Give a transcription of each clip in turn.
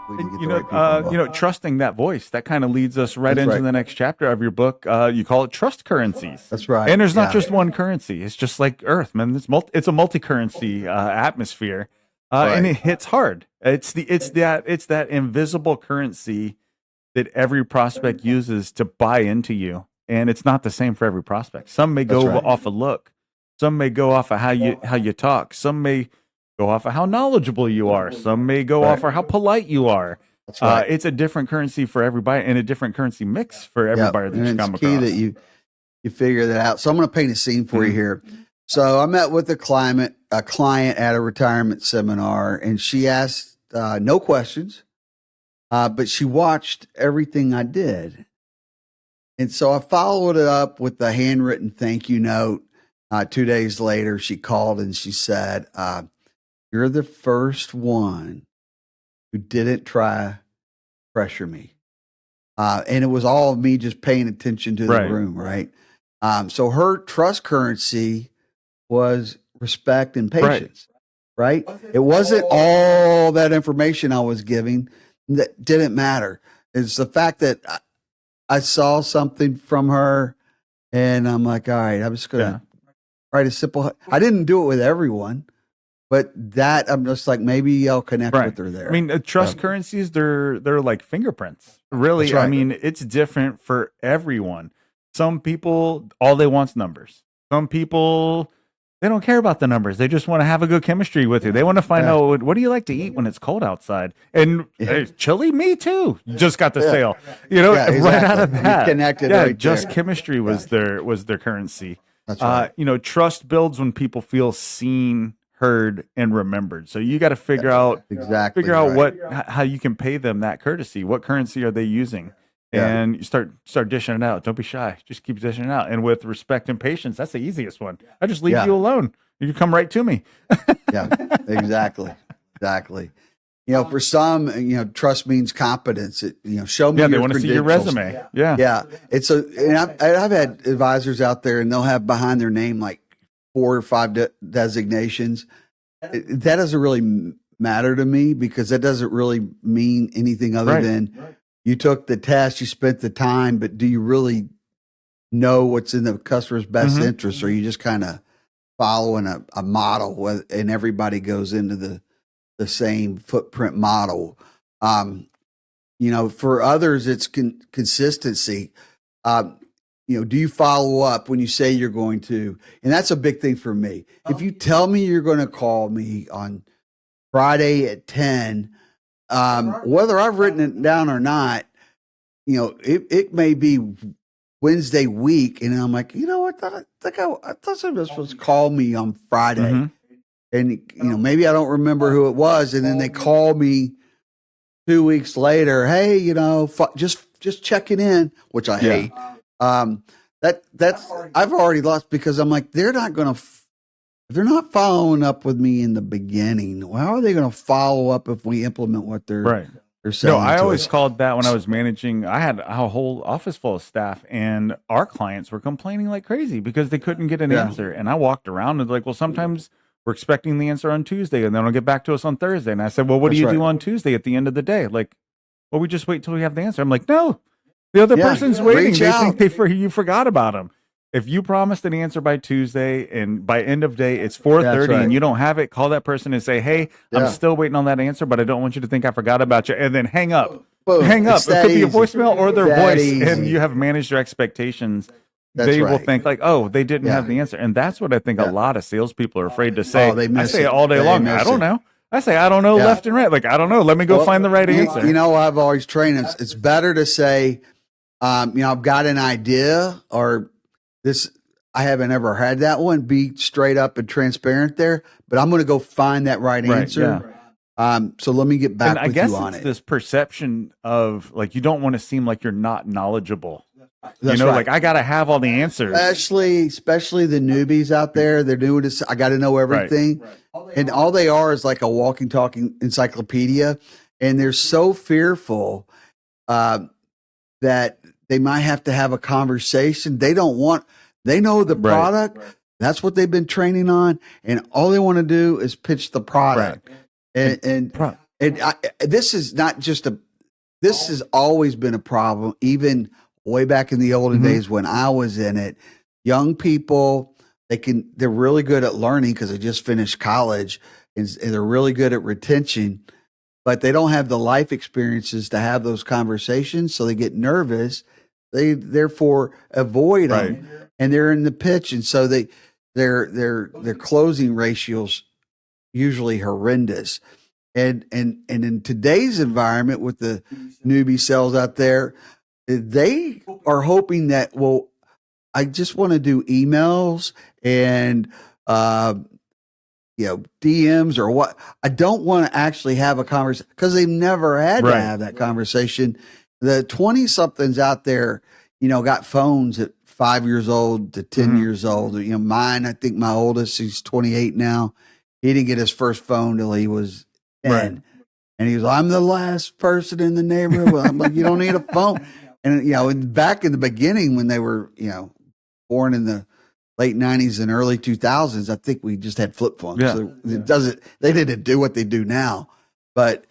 We need to get the right people involved. trusting that voice, that kind of leads us right That's into right. the next chapter of your book. You call it trust currencies. That's right. And there's not Yeah. just one currency. It's just like Earth, man. It's a multi-currency atmosphere, and Right. it hits hard. It's that invisible currency that every prospect uses to buy into you, and it's not the same for every prospect. Some may That's go right. off a look, some may go off of how you talk, some may go off of how knowledgeable you are, some may go Right. off of how polite you are. That's right. It's a different currency for everybody and a different currency mix for every Yep. buyer that And you it's come key across. that you figure that out. So I'm going to paint a scene for you here. So I met with a client at a retirement seminar, and she asked no questions, but she watched everything I did. And so I followed it up with a handwritten thank you note. 2 days later, she called and she said, "You're the first one who didn't try pressure me." And it was all of me just paying attention to the Right. room, right? So her trust currency was respect and patience, right? It wasn't all that information I was giving that didn't matter. It's the fact that I saw something from her and I'm like, all right, I'm just going to write a simple, I didn't do it with everyone, but that I'm just like, maybe I'll connect with her there. I mean, trust currencies, they're like fingerprints. Really, That's right. I mean, it's different for everyone. Some people, all they want's numbers. Some people, they don't care about the numbers. They just want to have a good chemistry with you. They want to find out, what do you like to eat when it's cold outside? And chili, me too. Just got the sale. Right out of that. You connected right just there. chemistry was their currency. That's right. Trust builds when people feel seen, heard, and remembered. So you got to figure out how you can pay them that courtesy. What currency are they using? And you start dishing it out. Don't be shy. Just keep dishing it out. And with respect and patience, that's the easiest one. I just leave you alone. You come right to me. Exactly. For some, trust means competence. Show me. They want to see your resume. And I've had advisors out there, and they'll have behind their name like 4 or 5 designations. That doesn't really matter to me because that doesn't really mean anything other than you took the test, you spent the time, but do you really know what's in the customer's best interest, or are you just kind of following a model and everybody goes into the same footprint model? For others, it's consistency. Do you follow up when you say you're going to? And that's a big thing for me. If you tell me you're going to call me on Friday at 10, whether I've written it down or not, it may be Wednesday week, and I'm like, you know what? I thought somebody was supposed to call me on Friday, and maybe I don't remember who it was, and then they call me 2 weeks later. Hey, just checking in, which I hate. That's I've already lost because I'm like, they're not going to. If they're not following up with me in the beginning, how are they going to follow up if we implement what they're saying? No, I always called that when I was managing. I had a whole office full of staff, and our clients were complaining like crazy because they couldn't get an answer. And I walked around and like, well, sometimes we're expecting the answer on Tuesday, and then it'll get back to us on Thursday. And I said, well, what do you do on Tuesday at the end of the day? Like, well, we just wait till we have the answer. I'm like, no, the other person's waiting. They think you forgot about them. If you promised an answer by Tuesday and by end of day it's 4:30 and you don't have it, call that person and say, "Hey, I'm still waiting on that answer, but I don't want you to think I forgot about you." And then hang up. Boom. Hang up. It could be a voicemail or their voice, easy. and you have managed your expectations. They will think like, "Oh, they didn't have the answer," and that's what I think a lot of salespeople are afraid to say. I say it all day long. I don't know. I say I don't know left and right. Like I don't know. Let me go find the right answer. I've always trained. It's better to say, I've got an idea or this. I haven't ever had that one. Be straight up and transparent there, but I'm going to go find that right answer. So let me get back with you on it. This perception of like you don't want to seem like you're not knowledgeable. That's like I got to have all the answers. Especially the newbies out there. They're doing this. I got to know everything, and all they are is like a walking, talking encyclopedia, and they're so fearful that they might have to have a conversation. They don't want. They know the product. That's what they've been training on. And all they want to do is pitch the product. And And this is not just this has always been a problem, even way back in the olden days when I was in it. Young people, they're really good at learning because they just finished college, and they're really good at retention, but they don't have the life experiences to have those conversations, so they get nervous. They therefore avoid them, and they're in the pitch, and so their closing ratios usually horrendous. And in today's environment with the newbie sales out there, they are hoping that, well, I just want to do emails and DMs or what. I don't want to actually have a conversation because they've never had to have that conversation. The 20 somethings out there, got phones at 5 years old to 10 years old. Mine, I think my oldest, he's 28 now. He didn't get his first phone till he was 10. Right. And he was, I'm the last person in the neighborhood. I'm like, you don't need a phone. And, back in the beginning when they were, born in the late 90s and early 2000s, I think we just had flip phones. Yeah. So they didn't do what they do now. But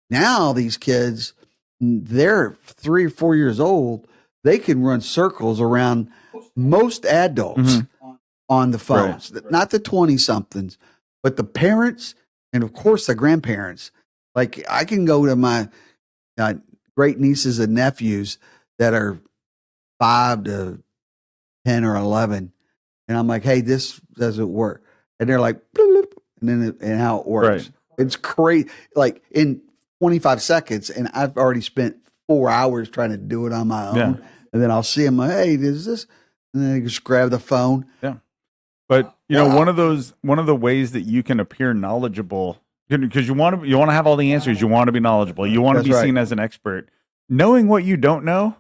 now these kids, they're 3 or 4 years old. They can run circles around most adults on the phones, not the 20 somethings, but the parents and of course the grandparents. Like I can go to my great nieces and nephews that are 5 to 10 or 11. And I'm like, hey, this doesn't work. And they're like, bloop, and how it works. Right. It's crazy. Like in 25 seconds, and I've already spent 4 hours trying to do it on my own. Yeah. And then I'll see them like, hey, is this? And then I just grab the phone. Yeah. But one of the ways that you can appear knowledgeable, because you want to have all the answers, you want to be knowledgeable, you want to be seen as an expert. Knowing what you don't know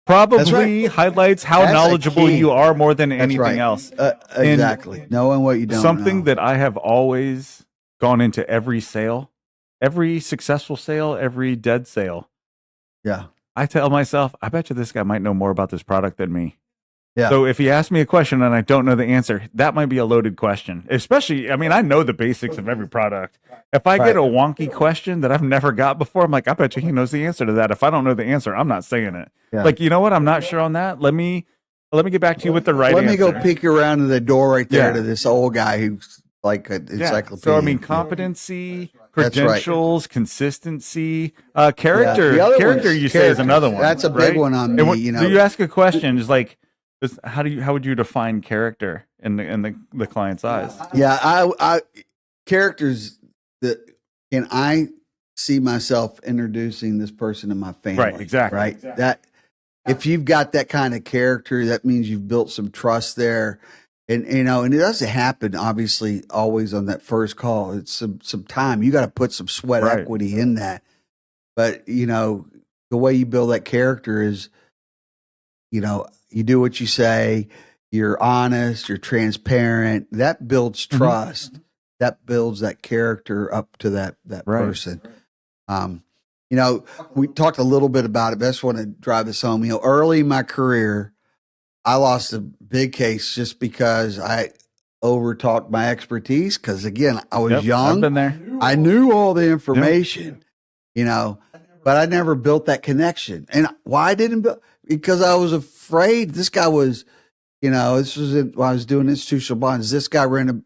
probably highlights how knowledgeable you are more than anything else. Exactly. Knowing what you don't know. Something that I have always gone into every sale, every successful sale, every dead sale. Yeah. I tell myself, I bet you this guy might know more about this product than me. Yeah. So if he asks me a question and I don't know the answer, that might be a loaded question. Especially, I know the basics of every product. If I get a wonky question that I've never got before, I'm like, I bet you he knows the answer to that. If I don't know the answer, I'm not saying it. Yeah. Like, you know what? I'm not sure on that. Let me get back to you with the right answer. Let me go peek around to the door right there to this old guy who's like an encyclopedia. So, competency, credentials, consistency, character. Yeah. Character, you say, is another one. That's a big one on me. So you ask a question, just like, how would you define character in the client's eyes? Yeah, I characters that can I see myself introducing this person to my family. Right, exactly. Right. Exactly. That if you've got that kind of character, that means you've built some trust there. And and it doesn't happen obviously always on that first call. It's some time. You got to put some sweat equity in that. But the way you build that character is you do what you say, you're honest, you're transparent. That builds trust. That builds that character up to that person. We talked a little bit about it, but I just want to drive this home. Early in my career, I lost a big case just because I overtalked my expertise. Because again, I was young. I've been there. I knew all the information, but I never built that connection. And why I didn't build? Because I was afraid. This guy was, this was when I was doing institutional bonds. This guy ran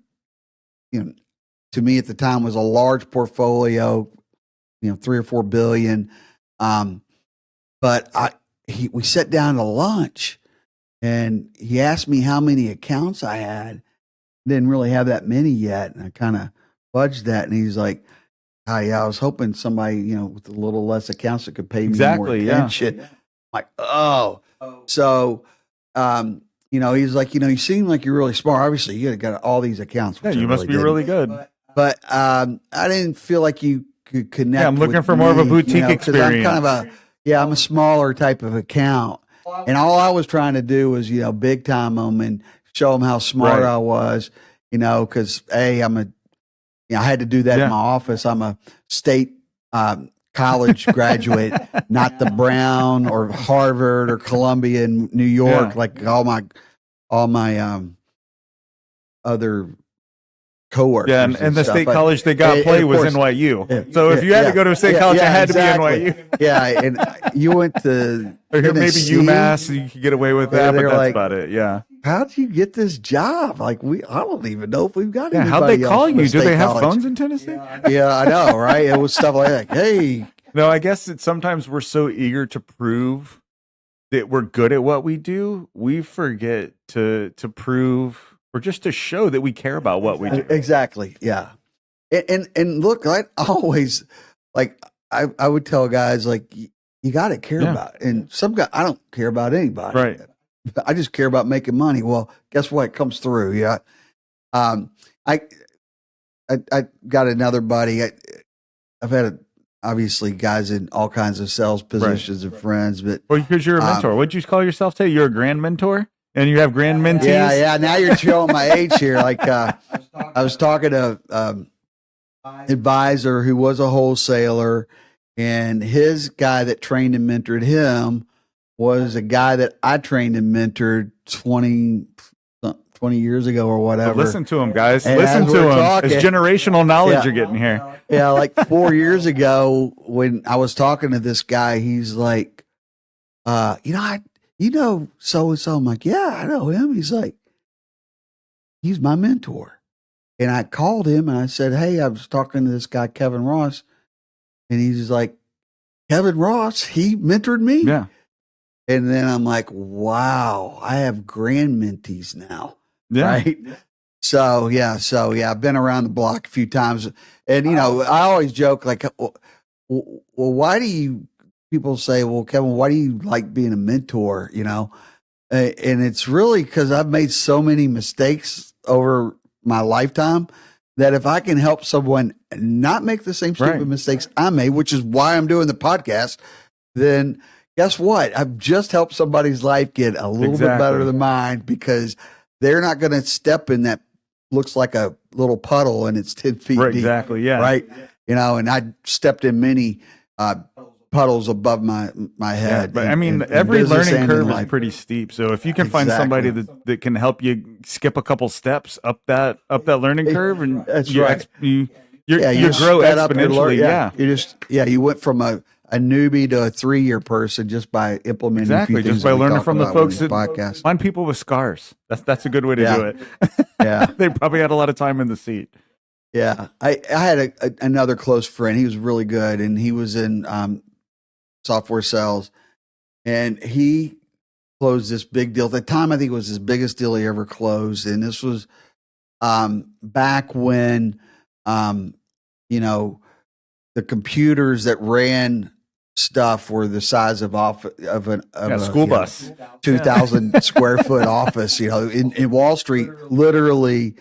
to me at the time was a large portfolio, 3 or 4 billion. But we sat down to lunch and he asked me how many accounts I had. Didn't really have that many yet. And I kind of fudged that. And he's like, oh, yeah, I was hoping somebody, with a little less accounts that could pay me more attention. Yeah. Like, oh, so, he's like, you seem like you're really smart. Obviously, you got all these accounts. Yeah, you must be really good. But I didn't feel like you could connect. Yeah, I'm looking for more of a boutique experience. I'm kind of I'm a smaller type of account. And all I was trying to do was, big time them and show them how smart I was, because I had to do that in my office. I'm a state college graduate, not the Brown or Harvard or Columbia in New York, like all my other coworkers. and the stuff. state But- college they got and play of was course- NYU. Yeah, So if you had yeah, to go to a state yeah, college, yeah, it had exactly. to be NYU. Yeah, and you went to Or maybe Tennessee? UMass, you could get away with Yeah, that, but they're that's like, about it. Yeah. How'd you get this job? Like I don't even know if we've got Yeah. anybody How'd they else call from you? a Do state they have college. phones in Tennessee? Yeah, I know, right? It was stuff like that. Hey, No, I guess it's sometimes we're so eager to prove that we're good at what we do, we forget to prove or just to show that we care about what we do. exactly. Yeah. And look, I always like I would tell guys like you got to care Yeah. about it. And some guy I don't care about anybody. Right. I just care about making money. Well, guess what? It comes through. Yeah. I got another buddy. I've had obviously guys in all kinds of sales positions and friends, but Well, because you're a mentor. What'd you call yourself today? You're a grand mentor? And you have grand mentees? yeah. Now you're showing my age here. Like I was talking to advisor who was a wholesaler, and his guy that trained and mentored him was a guy that I trained and mentored 20 years ago or whatever. But listen to him, guys. And Listen as to we're him. talking- It's generational knowledge Yeah. you're getting here. Yeah, like 4 years ago when I was talking to this guy, he's like, you know so and so. I'm like, yeah, I know him. He's like, he's my mentor. And I called him and I said, hey, I was talking to this guy, Kevin Ross. And he's like, Kevin Ross, he mentored me. Yeah. And then I'm like, wow, I have grand mentees now. Yeah. Right. So I've been around the block a few times. And, I always joke like, well, why do you, people say, well, Kevin, why do you like being a mentor? And it's really because I've made so many mistakes over my lifetime that if I can help someone not make the same stupid Right. mistakes I made, which is why I'm doing the podcast, then guess what? I've just helped somebody's life get a little bit better Exactly. than mine because they're not going to step in that looks like a little puddle and it's 10 feet Right, deep. exactly. Yeah. Right. And I stepped in many puddles above my Yeah, head. but in- I mean, in every business learning and in curve is life. pretty steep. So if you can find somebody that can help you skip a couple steps up that learning curve, and That's you right. you you grow sped up your exponentially. learn- Yeah, you went from a newbie to a 3-year person just by implementing exactly. a few things Just by that we learning talk from the about on folks this that podcast. find people with scars. That's a good way to Yeah. do it. Yeah. They probably had a lot of time in the seat. Yeah, I had another close friend. He was really good, and he was in software sales, and he closed this big deal. At the time, I think it was his biggest deal he ever closed, and this was back when the computers that ran stuff were the size of a School bus. 2,000 square foot office. In Wall Street, literally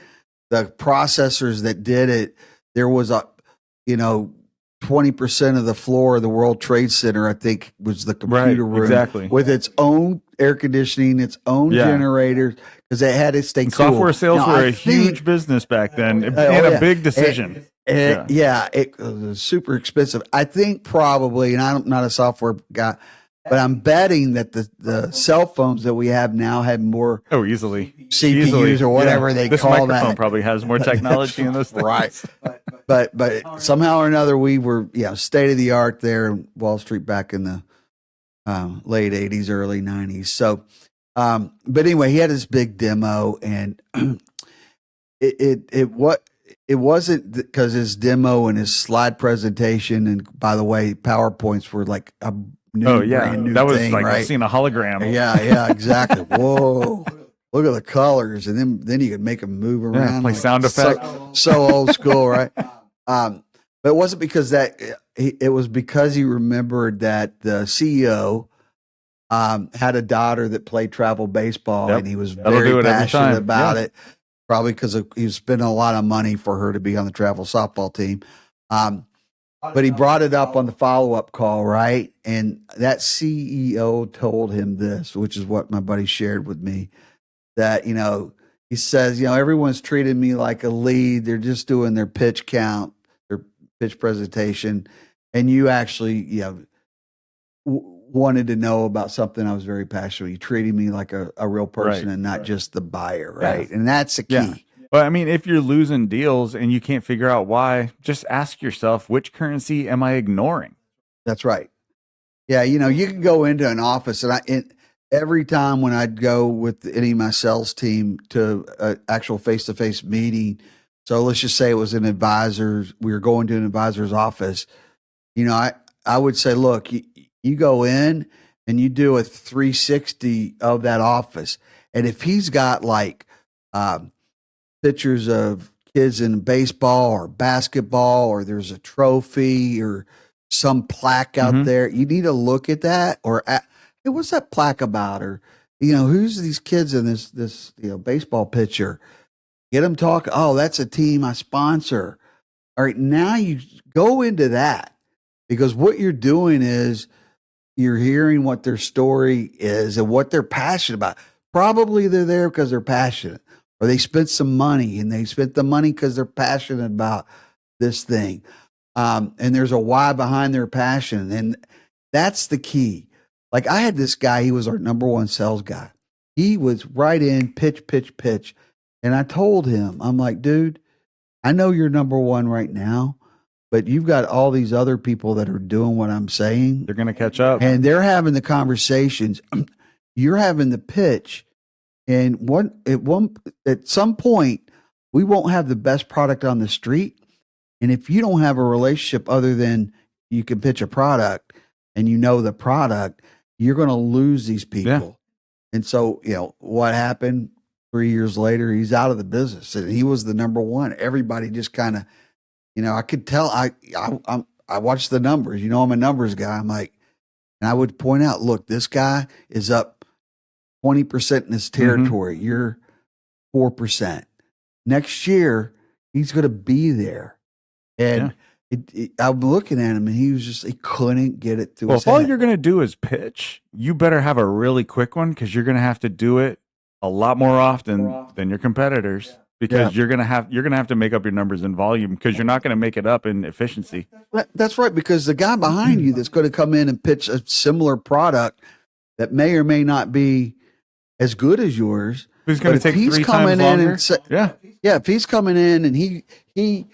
the processors that did it, there was 20% of the floor of the World Trade Center, I think, was the computer room exactly. with its own air conditioning, its own generators, because it had to stay cool. Software sales Now, were I a think- huge business back then, and yeah. a big decision. It was super expensive. I think probably, and I'm not a software guy, but I'm betting that the cell phones that we have now have more Easily. CPUs or whatever they this call microphone that. probably has more technology in this thing. Right. But somehow or another, we were state of the art there in Wall Street back in the late 80s, early 90s. So, but anyway, he had this big demo, and it wasn't because his demo and his slide presentation, and by the way, PowerPoints were like a new, brand new that was thing, like right? seeing a hologram. Yeah, exactly. Whoa. Look at the colors, and then you could make them move around. Play sound effects. So old school, right? But it wasn't because it was because he remembered that the CEO had a daughter that played travel baseball, and he was very passionate about it. Probably because he was spending a lot of money for her to be on the travel softball team. But he brought it up on the follow-up call, right? And that CEO told him this, which is what my buddy shared with me, that, he says, everyone's treated me like a lead. They're just doing their pitch count, their pitch presentation. And you actually, wanted to know about something I was very passionate. You treated me like a real person and not just the buyer, right? And that's the key. But I mean, if you're losing deals and you can't figure out why, just ask yourself, which currency am I ignoring? That's right. Yeah, you can go into an office, and every time when I'd go with any of my sales team to an actual face-to-face meeting, so let's just say it was an advisor's, we were going to an advisor's office. I would say, look, you go in and you do a 360 of that office, and if he's got like um, pictures of kids in baseball or basketball, or there's a trophy or some plaque out there, you need to look at that. Or hey, what's that plaque about? Or who's these kids in this baseball picture? Get them talking. Oh, that's a team I sponsor. All right, now you go into that, because what you're doing is you're hearing what their story is and what they're passionate about. Probably they're there because they're passionate, or they spent some money and they spent the money because they're passionate about this thing. And there's a why behind their passion. And that's the key. Like, I had this guy, he was our number one sales guy. He was right in, pitch, pitch, pitch. And I told him, I'm like, dude, I know you're number one right now, but you've got all these other people that are doing what I'm saying. They're going to catch up. And they're having the conversations. You're having the pitch. And at some point, we won't have the best product on the street. And if you don't have a relationship other than you can pitch a product and the product, you're going to lose these people. Yeah. And so, what happened 3 years later, he's out of the business, and he was the number one. Everybody just kind of, I could tell. I watched the numbers. I'm a numbers guy. I'm like, and I would point out, look, this guy is up 20% in his territory. You're 4%. Next year, he's going to be there. And I'm looking at him, and he couldn't get it through his head. If all you're going to do is pitch, you better have a really quick one, because you're going to have to do it a lot more often than your competitors, because you're going to have to make up your numbers in volume, because you're not going to make it up in efficiency. That's right, because the guy behind you that's going to come in and pitch a similar product that may or may not be as good as yours. Who's going to take 3 times longer? If he's coming in and he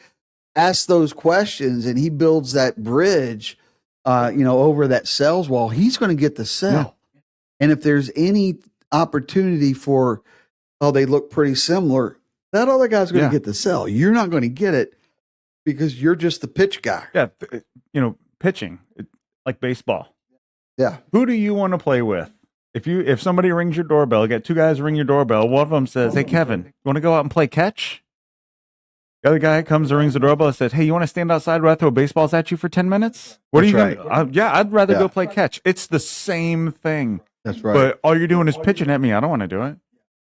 asks those questions and he builds that bridge, over that sales wall, he's going to get the sell. Yeah. And if there's any opportunity for, they look pretty similar, that other guy's going to get the sell. You're not going to get it because you're just the pitch guy. Yeah. Pitching, like baseball. Yeah. Who do you want to play with? If somebody rings your doorbell, you got 2 guys ring your doorbell. One of them says, "Hey, Kevin, you want to go out and play catch?" The other guy comes and rings the doorbell and says, "Hey, you want to stand outside while I throw baseballs at you for 10 minutes? What That's are you right. going to? I'd rather go play catch." It's the same thing. That's right. But all you're doing is pitching at me. I don't want to do it.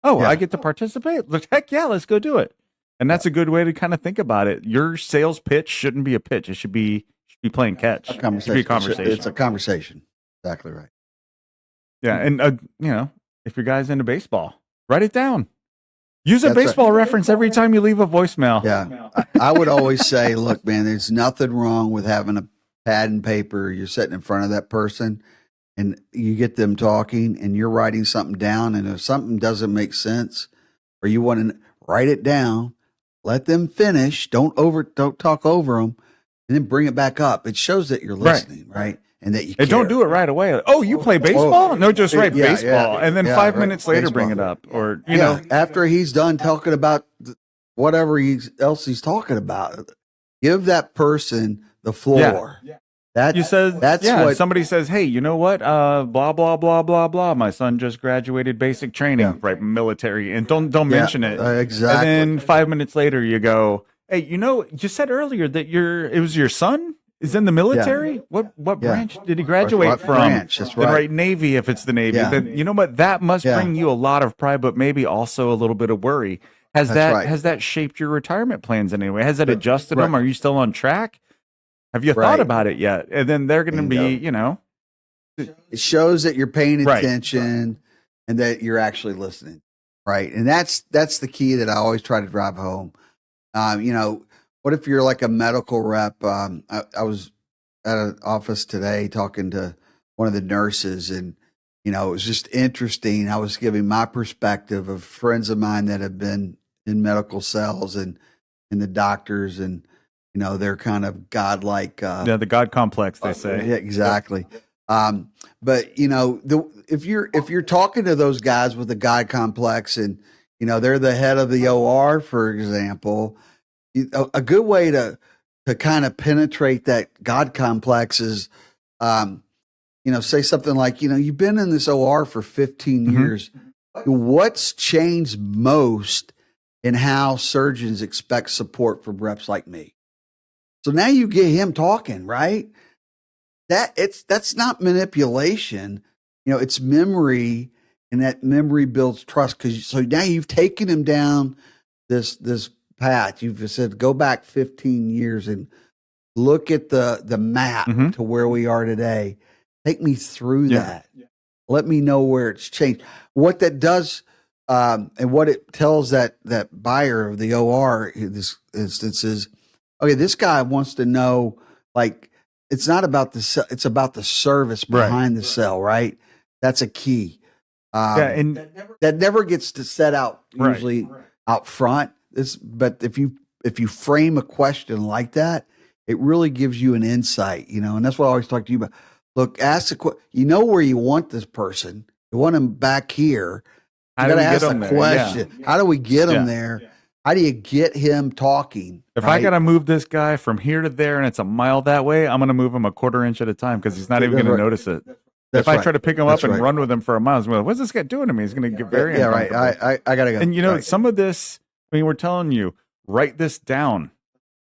Oh, I get to participate? Heck yeah, let's go do it. And that's a good way to kind of think about it. Your sales pitch shouldn't be a pitch. It should be playing catch. A conversation. It should be a conversation. It's a conversation. Exactly right. Yeah, and if your guy's into baseball, write it down. Use a baseball reference every time you leave a voicemail. Yeah. I would always say, look, man, there's nothing wrong with having a pad and paper. You're sitting in front of that person and you get them talking and you're writing something down. And if something doesn't make sense or you want to write it down, let them finish. Don't talk over them, and then bring it back up. It shows that you're listening, right? And that you care. Don't do it right away. Oh, you play baseball? No, just write baseball. And then 5 minutes later, bring it up. Or, after he's done talking about whatever else he's talking about, give that person the floor. Yeah. What somebody says, "Hey, you know what? Blah, blah, blah, blah, blah. My son just graduated basic training, right? Military." And don't mention it. Exactly. And then 5 minutes later, you go, "Hey, you said earlier that it was your son is in the military. Yeah. What branch did he graduate from?" Branch? That's right. Then write Navy if it's the Navy. Yeah. Then, you know what? That must bring you a lot of pride, but maybe also a little bit of worry. Has that shaped your retirement plans in any way? Has that adjusted them? Are you still on track? Have you thought about it yet? And then they're going to be, It shows that you're paying attention and that you're actually listening, right? And that's the key that I always try to drive home. What if you're like a medical rep? I was at an office today talking to one of the nurses, and it was just interesting. I was giving my perspective of friends of mine that have been in medical cells and the doctors, and they're kind of godlike. Yeah, the God complex, they say. Yeah, exactly. But if you're talking to those guys with the God complex, and they're the head of the OR, for example, a good way to kind of penetrate that God complex is, say something like, you've been in this OR for 15 years. What's changed most in how surgeons expect support from reps like me? So now you get him talking, right? That's not manipulation. It's memory, and that memory builds trust. So now you've taken him down this path. You've said, go back 15 years and look at the map to where we are today. Take me through that. Let me know where it's changed. What that does, and what it tells that buyer of the OR in this instance is, okay, this guy wants to know, like, it's not about it's about the service behind the cell, right? That's a key. And that never gets to set out usually out front. But if you frame a question like that, it really gives you an insight, and that's what I always talk to you about. Look, ask the question. Where you want this person. You want him back here. You got to ask the question. Yeah. How do we get him there? How do you get him talking? If I got to move this guy from here to there and it's a mile that way, I'm going to move him a quarter inch at a time because he's not even going to notice it. If I try to pick him up and run with him for a mile, like, what's this guy doing to me? He's going to get very uncomfortable. Right. I got to go. And some of this, we're telling you, write this down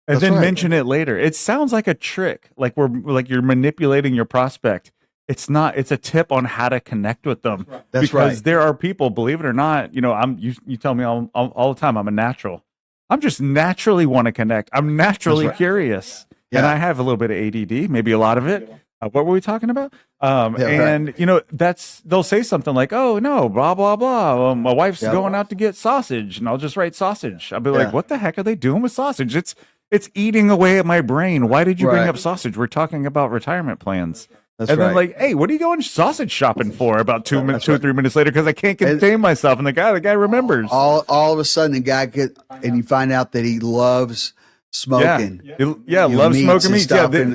and then mention it later. It sounds like a trick, like you're manipulating your prospect. It's not. It's a tip on how to connect with them. Because there are people, believe it or not, you tell me all the time, I'm a natural. I'm just naturally want to connect. I'm naturally curious. Yeah. And I have a little bit of ADD, maybe a lot of it. What were we talking about? They'll say something like, oh no, blah, blah, blah. My wife's going out to get sausage, and I'll just write sausage. I'll be like, what the heck are they doing with sausage? It's eating away at my brain. Why did you bring up sausage? We're talking about retirement plans. Then like, hey, what are you going sausage shopping for? About 2 or 3 minutes later, because I can't contain myself. And the guy remembers. All of a sudden, the guy and you find out that he loves smoking. Loves smoking meat.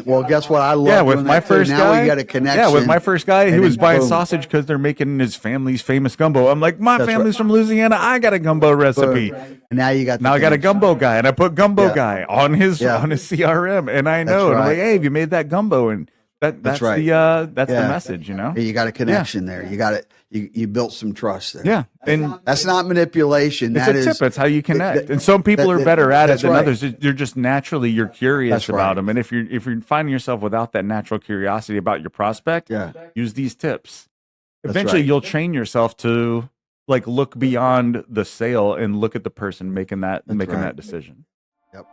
Well, guess what? I love with my first guy. Now we got a connection. Yeah, with my first guy, he was buying sausage because they're making his family's famous gumbo. I'm like, my family's from Louisiana. I got a gumbo recipe. And now you got. I got a gumbo guy, and I put gumbo guy on his CRM, and I know. And I'm like, hey, have you made that gumbo? And that's the message, You got a connection there. You got it. You built some trust there. Yeah, and that's not manipulation. It's a tip. That's how you connect. And some people are better at it than others. You're just naturally curious about them. And if you're finding yourself without that natural curiosity about your prospect, use these tips. Eventually, you'll train yourself to look beyond the sale and look at the person making that decision. Yep.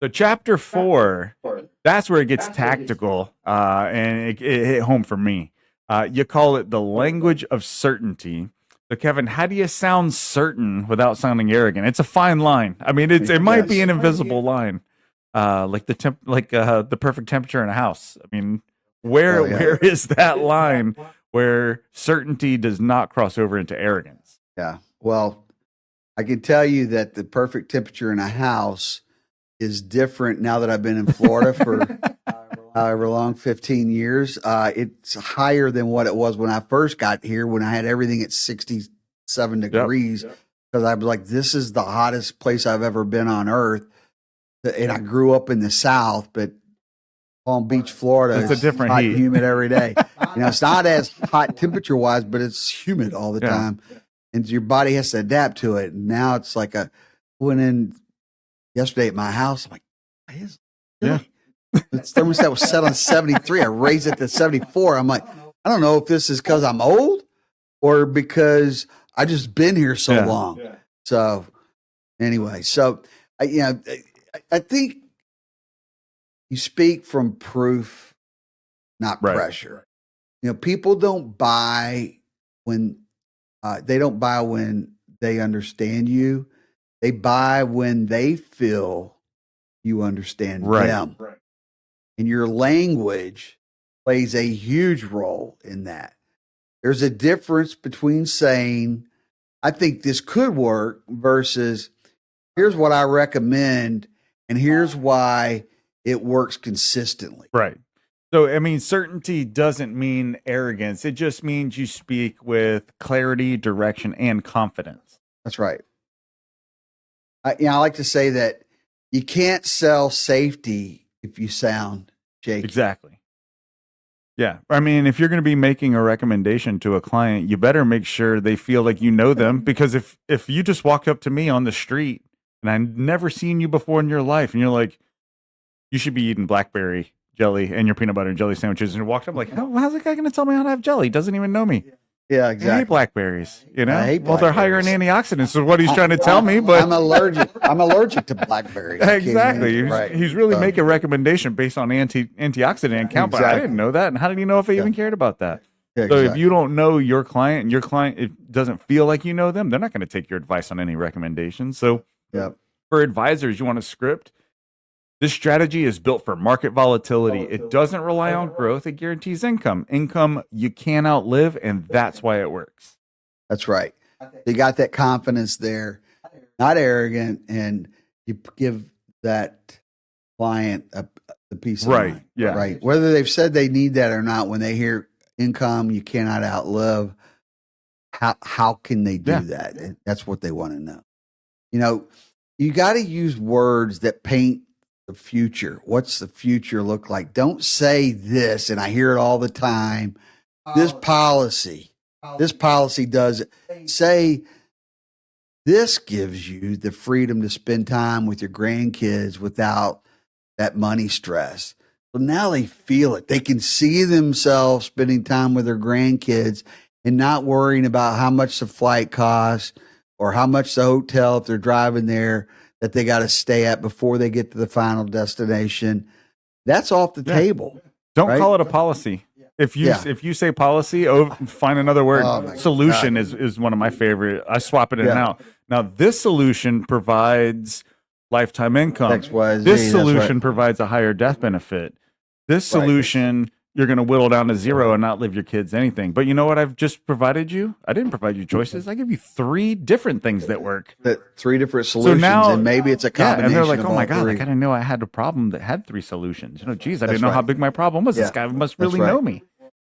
So chapter 4, that's where it gets tactical, and it hit home for me. You call it the language of certainty. So Kevin, how do you sound certain without sounding arrogant? It's a fine line. I mean, it might be an invisible line, like the perfect temperature in a house. I mean, where is that line where certainty does not cross over into arrogance? Yeah. Well, I can tell you that the perfect temperature in a house is different now that I've been in Florida for however long, 15 years. It's higher than what it was when I first got here, when I had everything at 67 degrees, because I was like, this is the hottest place I've ever been on earth. And I grew up in the South, but Palm Beach, Florida, it's a different hot heat. And humid every day. It's not as hot temperature wise, but it's humid all the time. And your body has to adapt to it. And now it's like went in yesterday at my house. I'm like, it is chilly. The thermostat was set on 73. I raised it to 74. I'm like, I don't know if this is because I'm old or because I just been here so long. Yeah. So anyway, I think you speak from proof, not pressure. People don't buy when they understand you. They buy when they feel you understand them. Right. And your language plays a huge role in that. There's a difference between saying, I think this could work versus here's what I recommend and here's why it works consistently. Right. So, I mean, certainty doesn't mean arrogance. It just means you speak with clarity, direction, and confidence. That's right. I like to say that you can't sell safety if you sound shaky. Exactly. Yeah. I mean, if you're going to be making a recommendation to a client, you better make sure they feel like you know them. Because if you just walk up to me on the street and I've never seen you before in your life and you're like, you should be eating blackberry jelly and your peanut butter and jelly sandwiches, and you walked up like, how's the guy going to tell me how to have jelly? He doesn't even know me. Yeah, I exactly. hate blackberries, you know? I hate Well, they're higher in blackberries. antioxidants is what he's trying to tell me, but I'm allergic to blackberries. exactly. Right. He's really making a recommendation based on antioxidant count, but I Exactly. didn't know that. And how did he know if I even cared about that? Yeah, So if exactly. you don't know your client and your client it doesn't feel like you know them, they're not going to take your advice on any recommendations. So Yep. for advisors, you want a script. This strategy is built for market volatility. It doesn't rely on growth. It guarantees income. Income you can't outlive, and that's why it works. That's right. You got that confidence there, not arrogant, and you give that client the peace of mind. Yeah. Right. Whether they've said they need that or not, when they hear income you cannot outlive, how can they do that? And that's what they want to know. You know, you got to use words that paint the future. What's the future look like? Don't say this, and I hear it all the time. This policy does it. Say this gives you the freedom to spend time with your grandkids without that money stress. So now they feel it. They can see themselves spending time with their grandkids and not worrying about how much the flight costs or how much the hotel, if they're driving there, that they got to stay at before they get to the final destination. That's off the table. Don't right? call it a policy. If you say policy, find another word. Oh, solution is one of my favorite. I swap it in and out. Now this solution provides lifetime income. XYZ, This that's solution right. provides a higher death benefit. This solution you're going to whittle down to zero and not leave your kids anything. But you know what I've just provided you? I didn't provide you choices. I give you 3 different things that work. That 3 different solutions, now- and maybe it's a combination. and they're like, of oh my all God, 3. like I didn't know I had a problem that had 3 solutions. You know, geez, I That's didn't know how right. big my problem was. This Yeah. guy must That's really right. know me.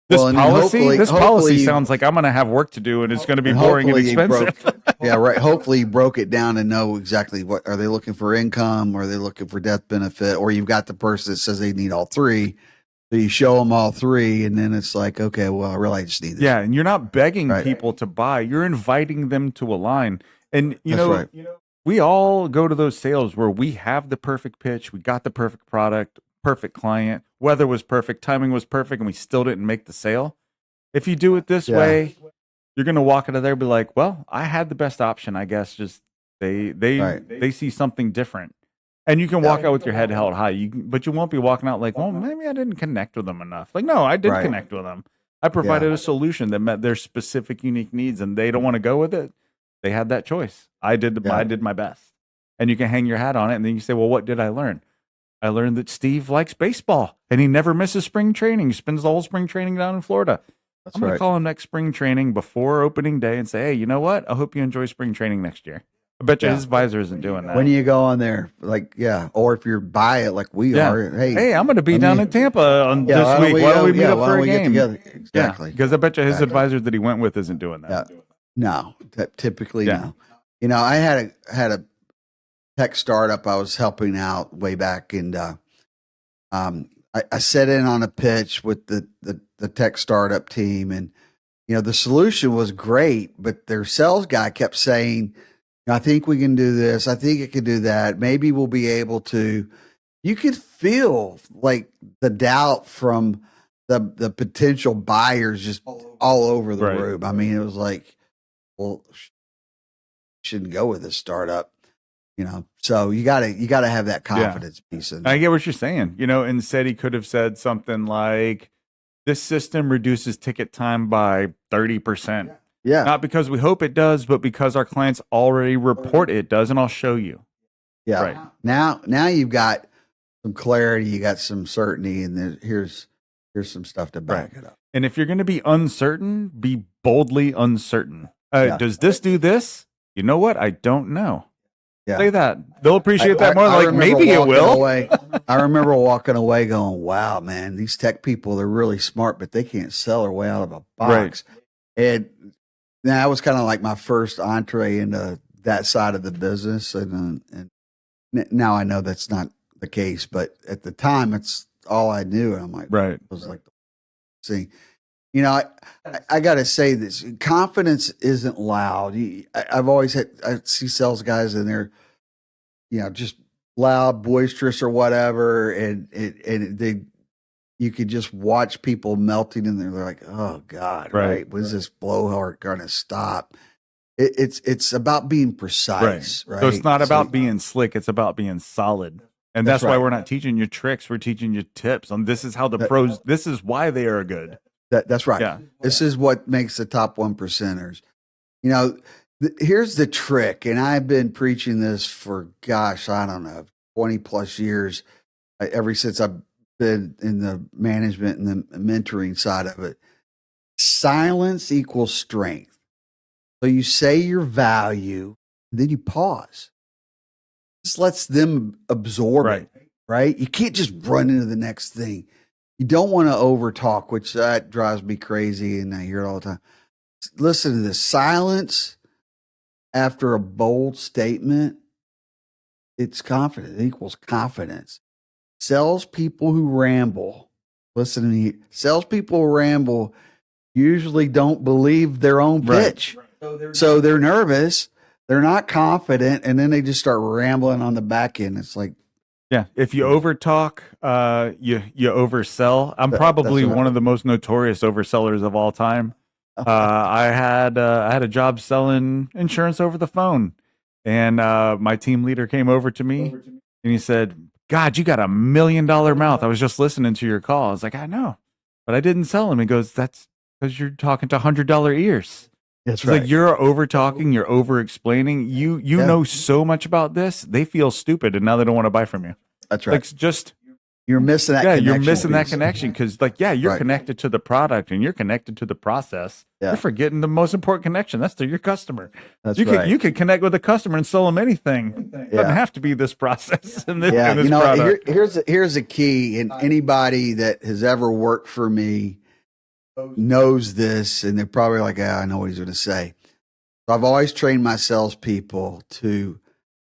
This Well, and policy hopefully you- sounds like I'm going to have work to do and it's going to be And boring and hopefully you expensive. Yeah, right. Hopefully you broke it down and know exactly what are they looking for, income, or are they looking for death benefit, or you've got the person that says they need all 3. So you show them all 3, and then it's like, okay, well, I really just need this. Yeah, and you're not begging Right. people to buy. You're inviting them to align. And you That's know, right. we all go to those sales where we have the perfect pitch, we got the perfect product, perfect client, weather was perfect, timing was perfect, and we still didn't make the sale. If you do it this Yeah. way, you're gonna walk out of there and be like, well, I had the best option, I guess. Just they Right. see something different. And you can walk out with your head held high. But you won't be walking out like, well, maybe I didn't connect with them enough. Like, no, I did Right. connect with them. I provided a solution that met their specific, unique needs, and they don't want to go with it. They had that choice. I did my best. And you can hang your hat on it, and then you say, well, what did I learn? I learned that Steve likes baseball, and he never misses spring training. He spends the whole spring training down in Florida. That's I'm going right. to call him next spring training before opening day and say, hey, you know what? I hope you enjoy spring training next year. I bet you his advisor isn't doing that. When you go on there, like, or if you're by it like we are, hey, I'm going to be down in Tampa on this why don't week. we Why don't go- we meet up why for don't a we get game? together? Exactly. Because I bet you his advisor that he went with isn't doing that. No, typically no. You know, I had a tech startup I was helping out way back, and I set in on a pitch with the tech startup team, and you know the solution was great, but their sales guy kept saying, I think we can do this. I think it can do that. Maybe we'll be able to. You could feel like the doubt from the potential buyers just all over the room. I mean, it was like, well, shouldn't go with this startup, you know. So you gotta have that confidence piece. I get what you're saying. You know, instead he could have said something like, "This system reduces ticket time by 30%." Yeah. Not because we hope it does, but because our clients already report it does, and I'll show you. Yeah. Right. Now you've got some clarity, you got some certainty, and here's here's some stuff to back it up. And if you're going to be uncertain, be boldly uncertain. Does this do this? You know what? I don't know. Yeah. Say that. They'll appreciate that more. Like, maybe it will. I remember walking away going, wow, man, these tech people, they're really smart, but they can't sell their way out of a box. Right. And that was kind of like my first entree into that side of the business. And now I know that's not the case, but at the time, it's all I knew. And I'm like, right. It was like, see, you know, I got to say this, confidence isn't loud. I've always I see sales guys and they're, you know, just loud, boisterous or whatever. And you could just watch people melting in there. They're like, oh God, right? When's this blowhard going to stop? It's about being precise, right? So it's not about being slick. It's about being solid. And that's why we're not teaching you tricks. We're teaching you tips. And this is how the pros, this is why they are good. That's right. Yeah. This is what makes the top 1%ers. You know, here's the trick. And I've been preaching this for, gosh, I don't know, 20 plus years, ever since I've been in the management and the mentoring side of it. Silence equals strength. So you say your value, and then you pause. Just lets them absorb it, right? You can't just run into the next thing. You don't want to overtalk, which that drives me crazy, and I hear it all the time. Listen to this. Silence after a bold statement, it's confidence. It equals confidence. Salespeople who ramble, listen to me, salespeople who ramble usually don't believe their own pitch. Right. So they're nervous, they're not confident, and then they just start rambling on the back end. It's like, yeah, if you overtalk, you oversell. I'm probably one of the most notorious oversellers of all time. I had a job selling insurance over the phone, and my team leader came over to me and he said, God, you got $1 million mouth. I was just listening to your call. I was like, I know, but I didn't sell him. He goes, that's because you're talking to $100 ears. That's right. Like, you're over talking, you're over explaining. You know so much about this. They feel stupid, and now they don't want to buy from you. That's right. Like, just you're missing that. Yeah, you're missing that connection because, like, you're connected to the product and you're connected to the process. Yeah. You're forgetting the most important connection. That's to your customer. That's You could connect with a customer and sell them anything. It doesn't have to be this process and this, and this product. Here's a key, and anybody that has ever worked for me knows this, and they're probably like, I know what he's going to say. So I've always trained my salespeople to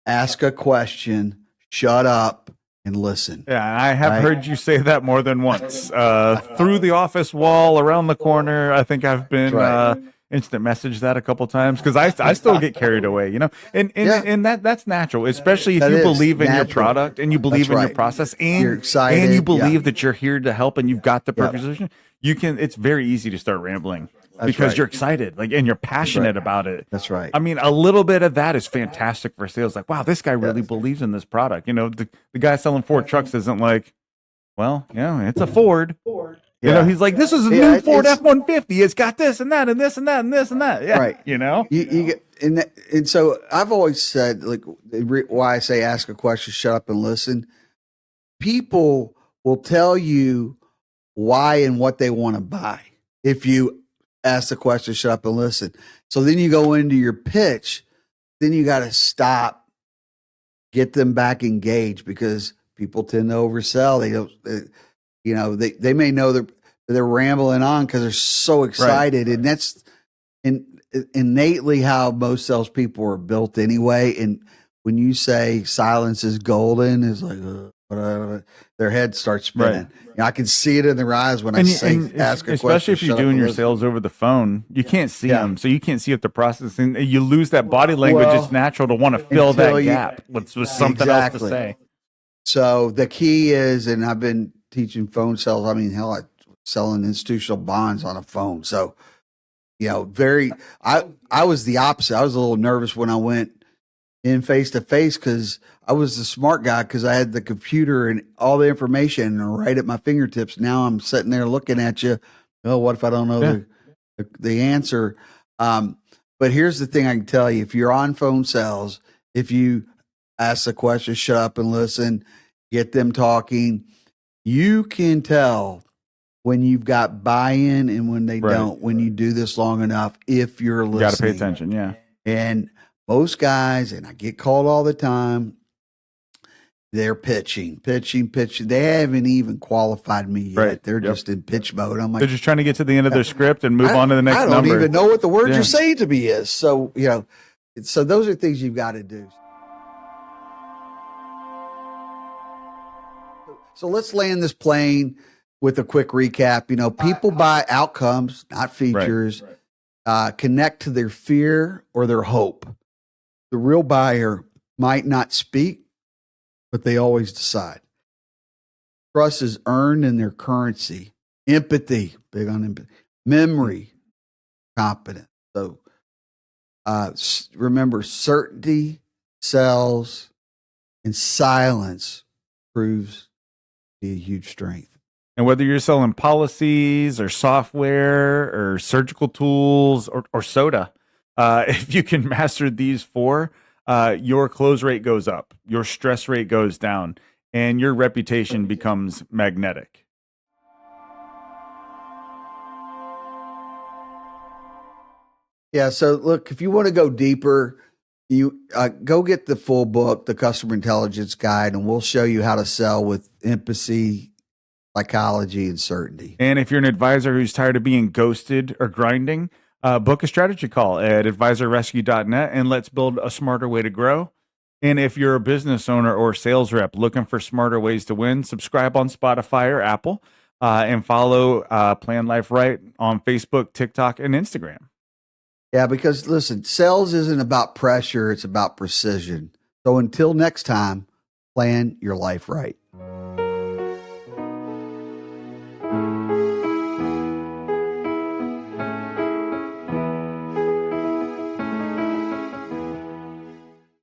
ask a question, shut up, and listen. Yeah, I have heard you say that more than once. Through the office wall, around the corner, I think I've been instant message that a couple times because I still get carried away, you know. And that's natural, especially if you believe in your product and you believe in your process and you're excited, and you believe that you're here to help and you've got the perfect solution. It's very easy to start rambling. Because you're excited, like, and you're passionate about it. That's right. I mean, a little bit of that is fantastic for sales. Like, wow, this guy really believes in this product. You know, the guy selling Ford trucks isn't like, well, yeah, it's a Ford. You know, he's like, this is a new Ford F-150. It's got this and that and this and that and this and that. Yeah, right. You know, you get, and so I've always said, like, why I say ask a question, shut up and listen. People will tell you why and what they want to buy if you ask the question, shut up and listen. So then you go into your pitch, then you got to stop, get them back engaged because people tend to oversell. They don't, they may know they're rambling on because they're so excited. And that's innately how most salespeople are built anyway. And when you say silence is golden, it's like, their head starts spinning. You know, I can see it in their eyes when ask a question. Especially if you're doing your sales over the phone, you can't see them, so you can't see if they're processing. You lose that body language. It's natural to want to fill that gap with something else to say. So the key is, and I've been teaching phone sales. I mean, hell, I'm selling institutional bonds on a phone. So, you know, I was the opposite. I was a little nervous when I went in face to face because I was the smart guy because I had the computer and all the information right at my fingertips. Now I'm sitting there looking at you. Oh, what if I don't know the answer? But here's the thing I can tell you. If you're on phone sales, if you ask the question, shut up and listen, get them talking, you can tell when you've got buy-in and when they Right. don't, when you do this long enough, if you're You got to pay listening. attention. Yeah. And most guys, and I get called all the time, they're pitching. They haven't even qualified me yet. Right. They're Yep. just in pitch mode. I'm They're like, just trying to get to the end of their script and move on to the next I don't number. even know what the word Yeah. you're saying to me is. So, so those are things you've got to do. So let's land this plane with a quick recap. People buy outcomes, not features. Connect to their fear or their hope. The real buyer might not speak, but they always decide. Trust is earned in their currency. Empathy, big on empathy. Memory, competence. So remember, certainty sells, and silence proves to be a huge strength. And whether you're selling policies or software or surgical tools or soda, if you can master these four, your close rate goes up, your stress rate goes down, and your reputation becomes magnetic. Yeah. So look, if you want to go deeper, you go get the full book, the Customer Intelligence Guide, and we'll show you how to sell with empathy, psychology, and certainty. And if you're an advisor who's tired of being ghosted or grinding, book a strategy call at advisorrescue.net and let's build a smarter way to grow. And if you're a business owner or sales rep looking for smarter ways to win, subscribe on Spotify or Apple and follow Plan Life Right on Facebook, TikTok, and Instagram. Yeah, because listen, sales isn't about pressure, it's about precision. So until next time, plan your life right.